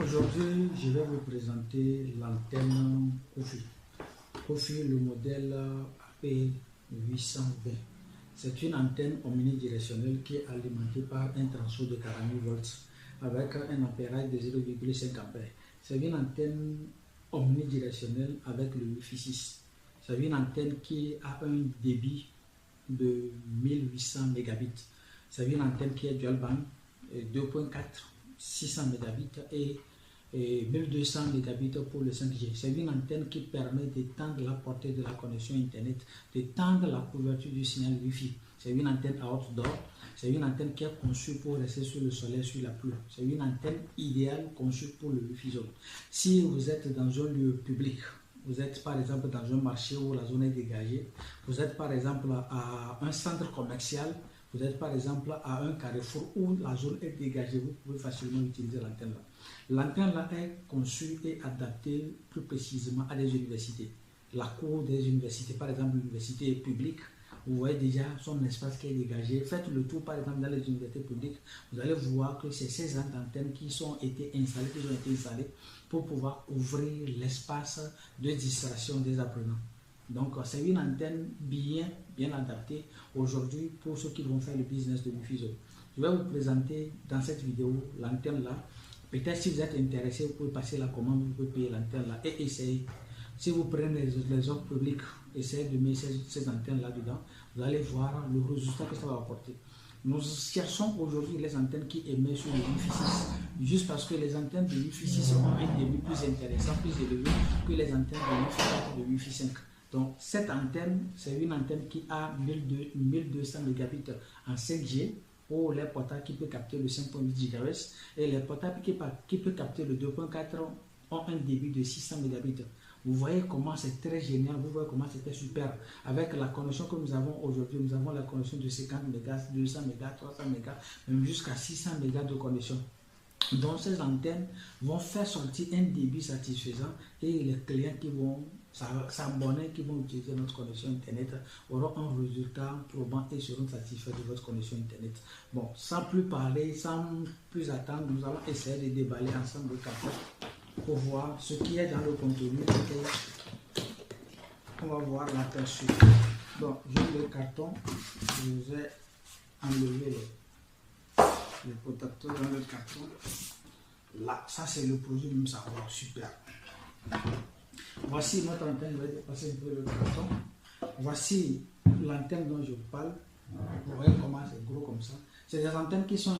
Aujourd'hui, je vais vous présenter l'antenne Kofi. Kofi, le modèle AP820. C'est une antenne omnidirectionnelle qui est alimentée par un transfo de 40 000 volts avec un ampérage de 0,5 A. C'est une antenne omnidirectionnelle avec le Wi-Fi 6. C'est une antenne qui a un débit de 1800 mégabits. C'est une antenne qui est dual band 2.4, 600 mégabits et 1200 mégabits pour le 5G. C'est une antenne qui permet d'étendre la portée de la connexion Internet, d'étendre la couverture du signal Wi-Fi. C'est une antenne outdoor. C'est une antenne qui est conçue pour rester sur le soleil, sur la pluie. C'est une antenne idéale conçue pour le Wi-Fi zone. Si vous êtes dans un lieu public, vous êtes par exemple dans un marché où la zone est dégagée, vous êtes par exemple à un centre commercial, vous êtes par exemple à un carrefour où la zone est dégagée, vous pouvez facilement utiliser l'antenne là. L'antenne là est conçue et adaptée plus précisément à des universités. La cour des universités, par exemple l'université publique, vous voyez déjà son espace qui est dégagé. Faites le tour par exemple dans les universités publiques, vous allez voir que c'est ces antennes qui ont été installées pour pouvoir ouvrir l'espace de distraction des apprenants. Donc c'est une antenne bien adaptée aujourd'hui pour ceux qui vont faire le business de Wi-Fi zone. Je vais vous présenter dans cette vidéo l'antenne là. Peut-être si vous êtes intéressé, vous pouvez passer la commande, vous pouvez payer l'antenne là et essayer. Si vous prenez les offres publiques, essayez de mettre ces antennes là dedans, vous allez voir le résultat que ça va apporter. Nous cherchons aujourd'hui les antennes qui émettent sur le Wi-Fi 6, juste parce que les antennes de Wi-Fi 6 ont un débit plus intéressant, plus élevé que les antennes de Wi-Fi 4 et de Wi-Fi 5. Donc cette antenne, c'est une antenne qui a 1200 mégabits en 5G pour les portables qui peuvent capter le 5.8 GHz et les portables qui peuvent capter le 2.4 ont un débit de 600 mégabits. Vous voyez comment c'est très génial, vous voyez comment c'était super. Avec la connexion que nous avons aujourd'hui, nous avons la connexion de 50 mégas, 200 mégas, 300 mégas, même jusqu'à 600 mégas de connexion. Donc ces antennes vont faire sortir un débit satisfaisant et les clients qui vont s'abonner, qui vont utiliser notre connexion Internet auront un résultat probant et seront satisfaits de votre connexion Internet. Bon, sans plus parler, sans plus attendre, nous allons essayer de déballer ensemble le capteur pour voir ce qui est dans le contenu et on va voir l'aperçu. Donc, j'ai le carton, je vous ai enlevé les protecteurs dans le carton. Là, ça c'est le produit, même ça va super. Voici notre antenne, je vais dépasser un peu le carton. Voici l'antenne dont je parle. Vous voyez comment c'est gros comme ça. C'est des antennes qui sont